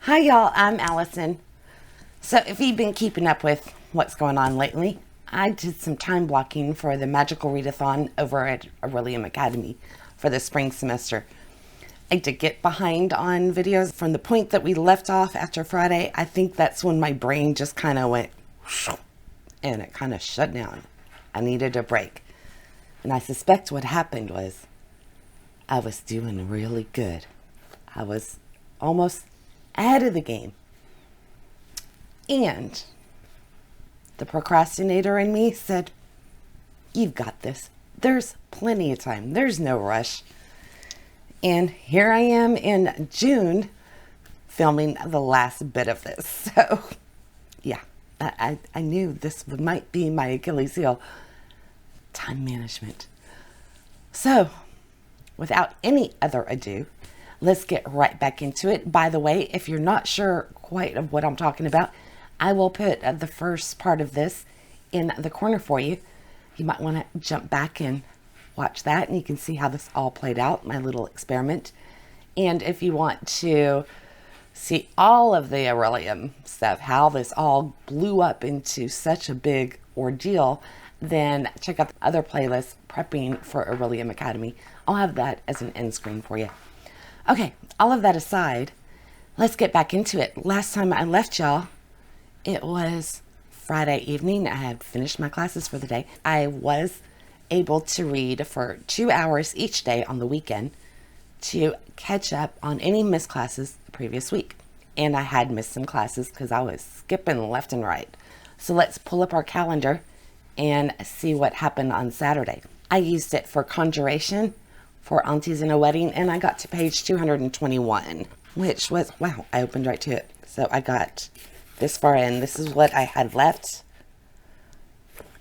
Hi y'all, I'm Allison. So if you've been keeping up with what's going on lately, I did some time blocking for the Magical Readathon over at Orilium Academy for the spring semester. I did get behind on videos from the point that we left off after Friday. I think that's when my brain just kind of went and it kind of shut down. I needed a break. And I suspect what happened was I was doing really good. I was almost ahead of the game. And the procrastinator in me said, "You've got this. There's plenty of time. There's no rush." And here I am in June filming the last bit of this. So yeah, I knew this might be my Achilles heel. Time management. So without any other ado, let's get right back into it. By the way, if you're not sure quite of what I'm talking about, I will put the first part of this in the corner for you. You might want to jump back and watch that, and you can see how this all played out, my little experiment. And if you want to see all of the Orilium stuff, how this all blew up into such a big ordeal, then check out the other playlist, Prepping for Orilium Academy. I'll have that as an end screen for you. Okay, all of that aside, let's get back into it. Last time I left y'all, it was Friday evening. I had finished my classes for the day. I was able to read for 2 hours each day on the weekend to catch up on any missed classes the previous week. And I had missed some classes because I was skipping left and right. So let's pull up our calendar and see what happened on Saturday. I used it for Conjuration, Four Aunties in a Wedding, and I got to page 221, which was, wow, I opened right to it. So I got this far in. This is what I had left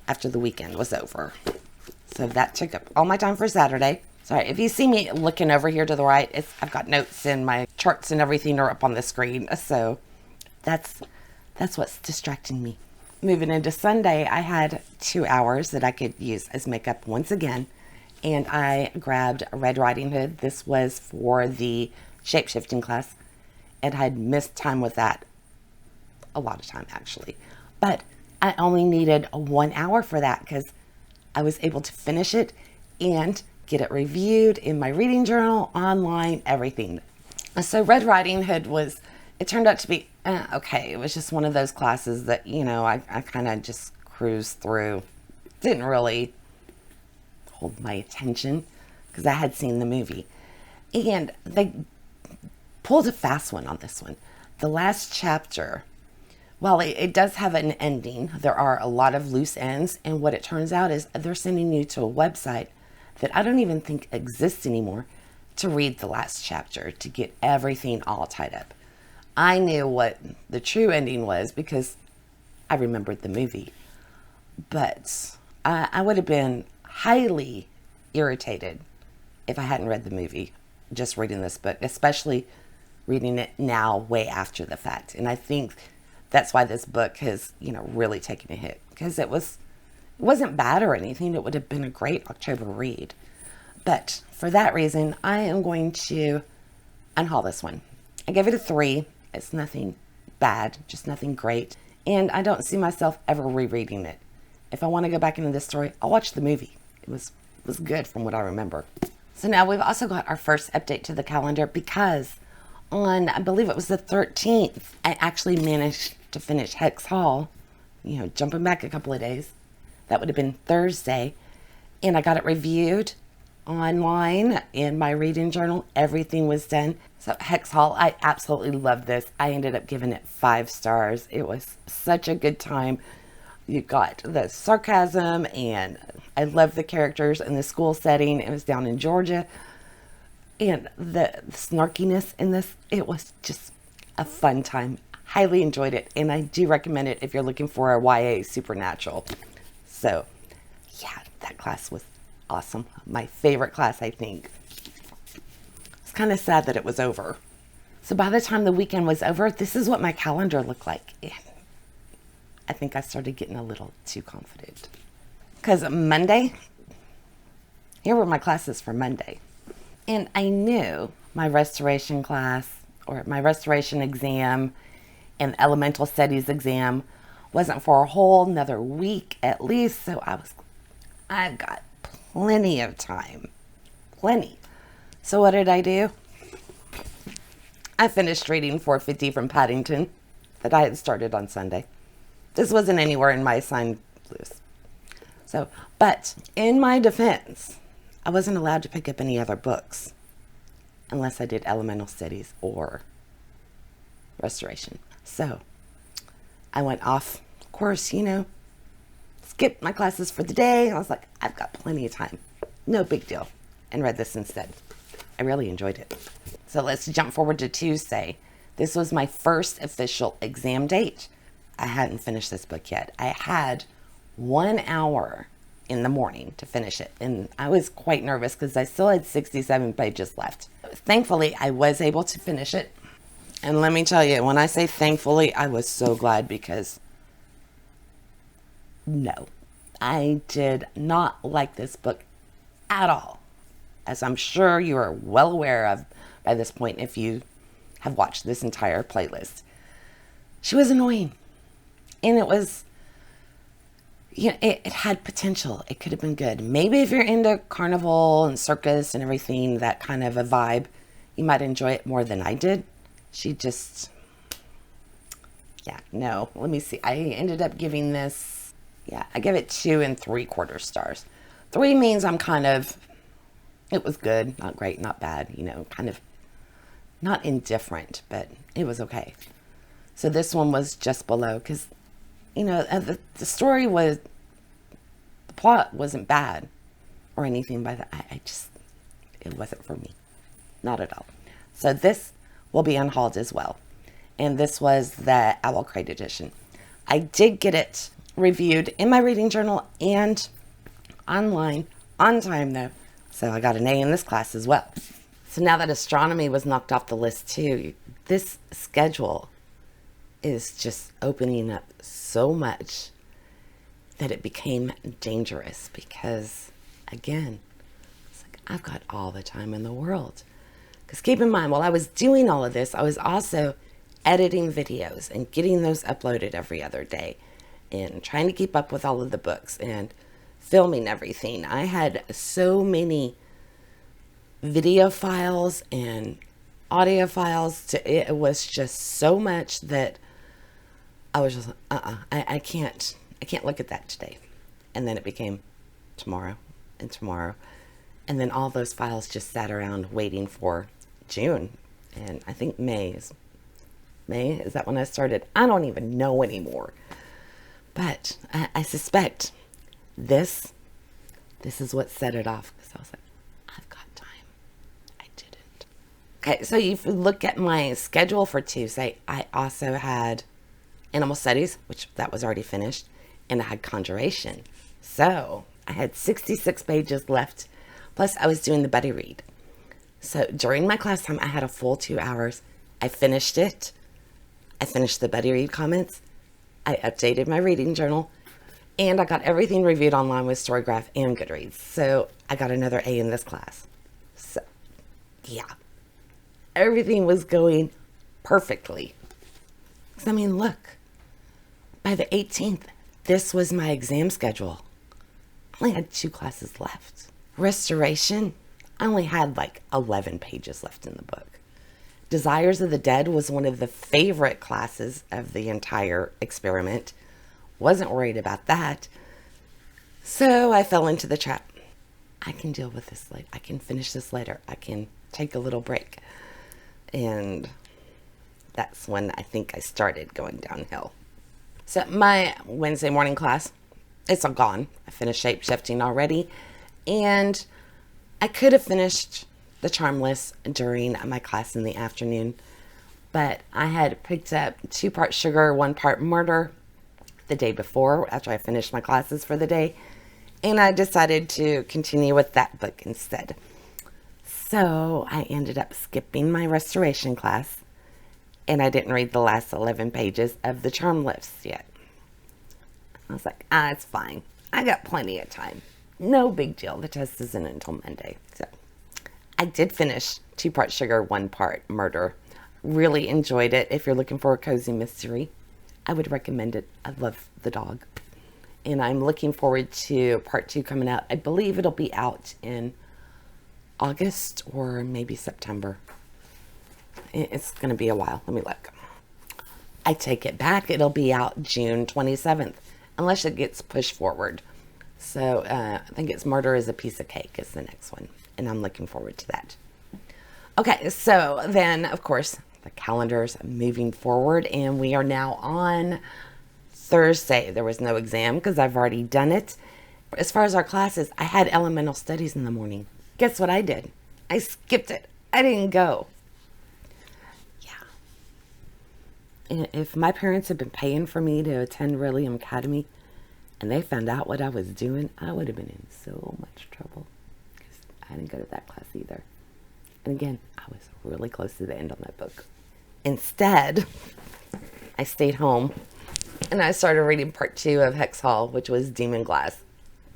after the weekend was over. So that took up all my time for Saturday. Sorry, if you see me looking over here to the right, I've got notes and my charts and everything are up on the screen. So that's what's distracting me. Moving into Sunday, I had 2 hours that I could use as makeup once again. And I grabbed Red Riding Hood. This was for the shape-shifting class. And I had missed time with that. A lot of time, actually. But I only needed 1 hour for that because I was able to finish it and get it reviewed in my reading journal, online, everything. So Red Riding Hood it turned out to be okay. It was just one of those classes that, I kind of just cruised through. Didn't really hold my attention because I had seen the movie. And they pulled a fast one on this one. The last chapter, while it does have an ending, there are a lot of loose ends. And what it turns out is they're sending you to a website that I don't even think exists anymore to read the last chapter, to get everything all tied up. I knew what the true ending was because I remembered the movie. But I would have been highly irritated if I hadn't read the movie, just reading this book, especially reading it now way after the fact. And I think that's why this book has, really taken a hit, because it wasn't bad or anything. It would have been a great October read. But for that reason, I am going to unhaul this one. I gave it a 3. It's nothing bad, just nothing great. And I don't see myself ever rereading it. If I want to go back into this story, I'll watch the movie. It was good from what I remember. So now we've also got our first update to the calendar because on, I believe it was the 13th, I actually managed to finish Hex Hall, jumping back a couple of days. That would have been Thursday. And I got it reviewed online in my reading journal. Everything was done. So Hex Hall, I absolutely loved this. I ended up giving it 5 stars. It was such a good time. You got the sarcasm, and I love the characters and the school setting. It was down in Georgia. And the snarkiness in this, it was just a fun time. Highly enjoyed it, and I do recommend it if you're looking for a YA supernatural. So, yeah, that class was awesome. My favorite class, I think. It's kind of sad that it was over. So by the time the weekend was over, this is what my calendar looked like. And I think I started getting a little too confident. Because Monday, here were my classes for Monday. And I knew my restoration class, or my restoration exam and elemental studies exam wasn't for a whole another week at least. So I've got plenty of time. Plenty. So what did I do? I finished reading 450 from Paddington that I had started on Sunday. This wasn't anywhere in my assigned list. So, but in my defense, I wasn't allowed to pick up any other books unless I did elemental studies or restoration. So I went off, of course, skipped my classes for the day. I was like, I've got plenty of time. No big deal. And read this instead. I really enjoyed it. So let's jump forward to Tuesday. This was my first official exam date. I hadn't finished this book yet. I had 1 hour in the morning to finish it. And I was quite nervous because I still had 67 pages left. Thankfully, I was able to finish it. And let me tell you, when I say thankfully, I was so glad because no, I did not like this book at all. As I'm sure you are well aware of by this point if you have watched this entire playlist. She was annoying. And it was, it had potential. It could have been good. Maybe if you're into carnival and circus and everything, that kind of a vibe, you might enjoy it more than I did. She just, no. Let me see. I ended up giving this, I give it 2 3/4 stars. 3 means I'm it was good, not great, not bad, kind of not indifferent, but it was okay. So this one was just below because, the story the plot wasn't bad or anything by that. It wasn't for me. Not at all. So this will be unhauled as well. And this was the Owl Crate edition. I did get it reviewed in my reading journal and online on time though. So I got an A in this class as well. So now that astronomy was knocked off the list too, this schedule is just opening up so much that it became dangerous because, again, it's like I've got all the time in the world. Because keep in mind, while I was doing all of this, I was also editing videos and getting those uploaded every other day and trying to keep up with all of the books and filming everything. I had so many video files and audio files. It was just so much that I was just I can't look at that today. And then it became tomorrow and tomorrow. And then all those files just sat around waiting for June. And I think May, is that when I started? I don't even know anymore. But I suspect this is what set it off. Because I was like, I've got time. I didn't. Okay, so if you look at my schedule for Tuesday, I also had Animal Studies, which that was already finished, and I had Conjuration. So I had 66 pages left. Plus I was doing the buddy read. So during my class time, I had a full 2 hours. I finished it. I finished the buddy read comments. I updated my reading journal. And I got everything reviewed online with Storygraph and Goodreads. So I got another A in this class. So, yeah. Everything was going perfectly. I mean, look. By the 18th, this was my exam schedule. I only had 2 classes left. Restoration, I only had like 11 pages left in the book. Desires of the Dead was one of the favorite classes of the entire experiment. Wasn't worried about that. So I fell into the trap. I can deal with this later. I can finish this later. I can take a little break. And that's when I think I started going downhill. So my Wednesday morning class, it's all gone. I finished shape shifting already. And I could have finished the charm list during my class in the afternoon. But I had picked up 2 parts sugar, 1 part murder the day before after I finished my classes for the day. And I decided to continue with that book instead. So I ended up skipping my restoration class. And I didn't read the last 11 pages of the charm list yet. I was like, it's fine. I got plenty of time. No big deal. The test isn't until Monday. So I did finish 2 parts sugar, 1 part murder really enjoyed it. If you're looking for a cozy mystery, I would recommend it. I love the dog. And I'm looking forward to part 2 coming out. I believe it'll be out in August or maybe September. It's going to be a while. Let me look. I take it back. It'll be out June 27th, unless it gets pushed forward. So I think it's Murder is a Piece of Cake is the next one. And I'm looking forward to that. Okay, so then, of course, the calendar's moving forward. And we are now on Thursday. There was no exam because I've already done it. As far as our classes, I had elemental studies in the morning. Guess what I did? I skipped it. I didn't go. And if my parents had been paying for me to attend Orilium Academy and they found out what I was doing, I would have been in so much trouble because I didn't go to that class either. And again, I was really close to the end on that book. Instead, I stayed home and I started reading part 2 of Hex Hall, which was Demon Glass.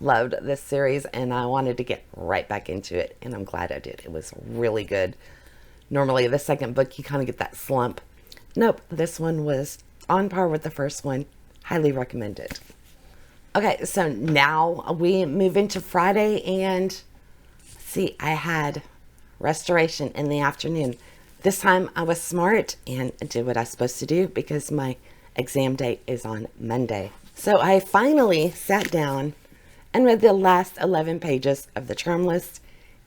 Loved this series and I wanted to get right back into it, and I'm glad I did. It was really good. Normally, the second book, you kind of get that slump. Nope, this one was on par with the first one. Highly recommend it. Okay, so now we move into Friday, and see, I had restoration in the afternoon. This time I was smart and did what I was supposed to do because my exam date is on Monday. So I finally sat down and read the last 11 pages of the charm list,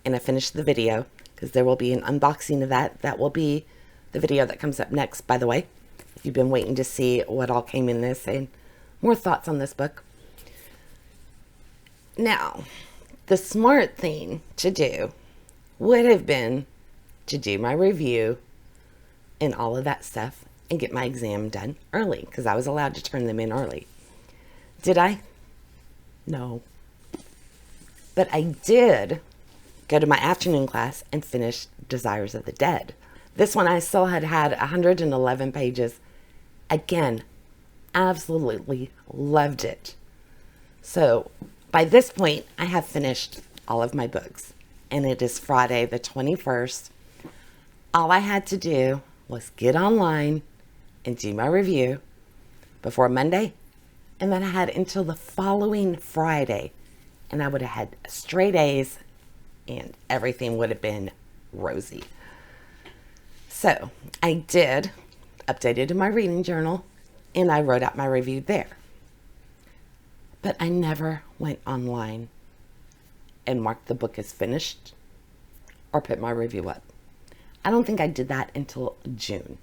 and I finished the video because there will be an unboxing of that. That will be the video that comes up next, by the way. If you've been waiting to see what all came in this and more thoughts on this book. Now, the smart thing to do would have been to do my review and all of that stuff and get my exam done early because I was allowed to turn them in early. Did I? No. But I did go to my afternoon class and finish Desires of the Dead. This one I still had 111 pages. Again, absolutely loved it. So by this point, I have finished all of my books. And it is Friday the 21st. All I had to do was get online and do my review before Monday. And then I had until the following Friday. And I would have had straight A's and everything would have been rosy. So I did update it in my reading journal and I wrote out my review there. But I never went online and marked the book as finished or put my review up. I don't think I did that until June.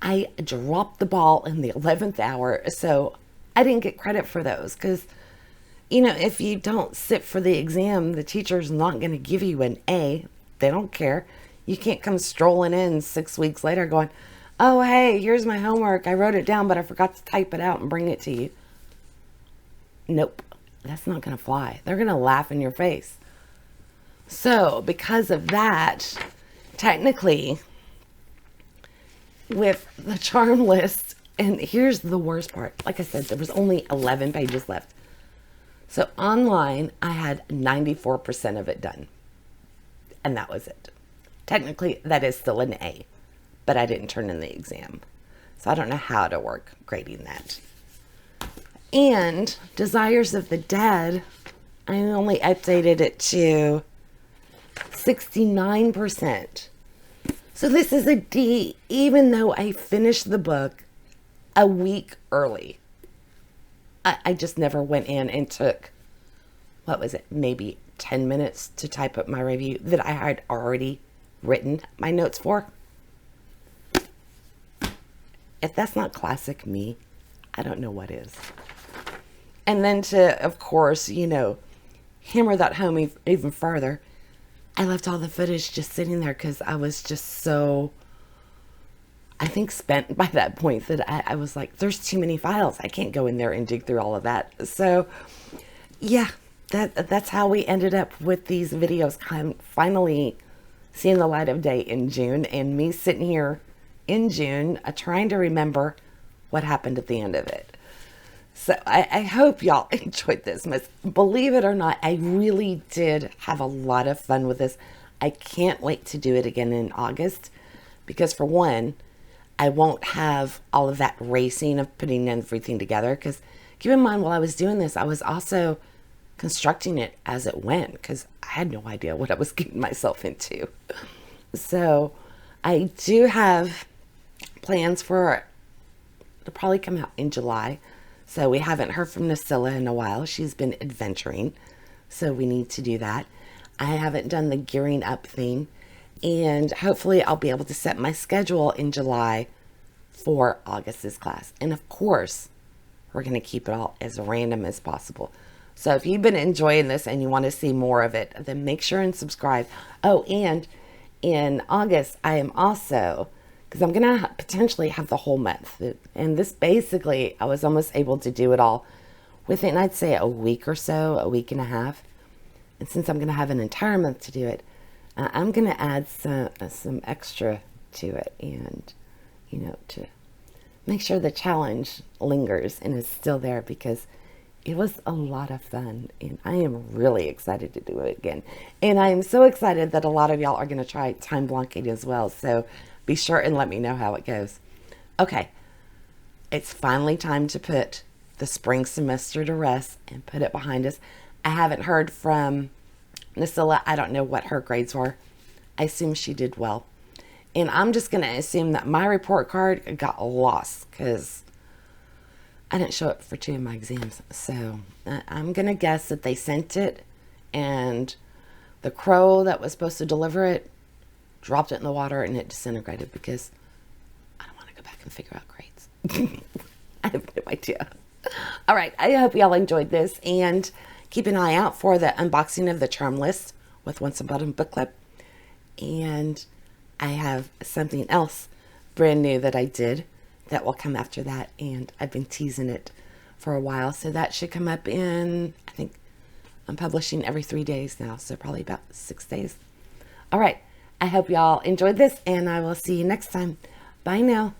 I dropped the ball in the 11th hour, so I didn't get credit for those because, you know, if you don't sit for the exam, the teacher's not going to give you an A. They don't care. You can't come strolling in 6 weeks later going, oh, hey, here's my homework. I wrote it down, but I forgot to type it out and bring it to you. Nope, that's not going to fly. They're going to laugh in your face. So because of that, technically, with the charm list, and here's the worst part. Like I said, there was only 11 pages left. So online, I had 94% of it done. And that was it. Technically, that is still an A, but I didn't turn in the exam. So I don't know how to work grading that. And Desires of the Dead, I only updated it to 69%. So this is a D, even though I finished the book a week early. I just never went in and took, what was it, maybe 10 minutes to type up my review that I had already written my notes for. If that's not classic me, I don't know what is. And then to, of course, you know, hammer that home even further, I left all the footage just sitting there because I was just so, I think, spent by that point that I was like, there's too many files. I can't go in there and dig through all of that. So, yeah, that's how we ended up with these videos finally seeing the light of day in June, and me sitting here in June trying to remember what happened at the end of it. So I hope y'all enjoyed this. Believe it or not, I really did have a lot of fun with this. I can't wait to do it again in August because for one, I won't have all of that racing of putting everything together. Because keep in mind, while I was doing this, I was also constructing it as it went because I had no idea what I was getting myself into. So I do have plans for it to probably come out in July. So we haven't heard from Nasilla in a while. She's been adventuring, so we need to do that. I haven't done the gearing up thing, and hopefully I'll be able to set my schedule in July for August's class. And of course, we're going to keep it all as random as possible. So if you've been enjoying this and you want to see more of it, then make sure and subscribe. Oh, and in August, I am also, because I'm going to potentially have the whole month. And this basically, I was almost able to do it all within, I'd say, a week or so, a week and a half. And since I'm going to have an entire month to do it, I'm going to add some extra to it, and, you know, to make sure the challenge lingers and is still there, because it was a lot of fun, and I am really excited to do it again. And I am so excited that a lot of y'all are going to try time blocking as well. So be sure and let me know how it goes. Okay, it's finally time to put the spring semester to rest and put it behind us. I haven't heard from Nasilla. I don't know what her grades were. I assume she did well. And I'm just going to assume that my report card got lost because I didn't show up for 2 of my exams. So I'm going to guess that they sent it, and the crow that was supposed to deliver it dropped it in the water and it disintegrated, because I don't want to go back and figure out grades. I have no idea. All right. I hope y'all enjoyed this, and keep an eye out for the unboxing of the charm list with Once Upon a Book Club. And I have something else brand new that I did that will come after that, and I've been teasing it for a while. So that should come up in, I think I'm publishing every 3 days now, so probably about 6 days. All right. I hope y'all enjoyed this, and I will see you next time. Bye now.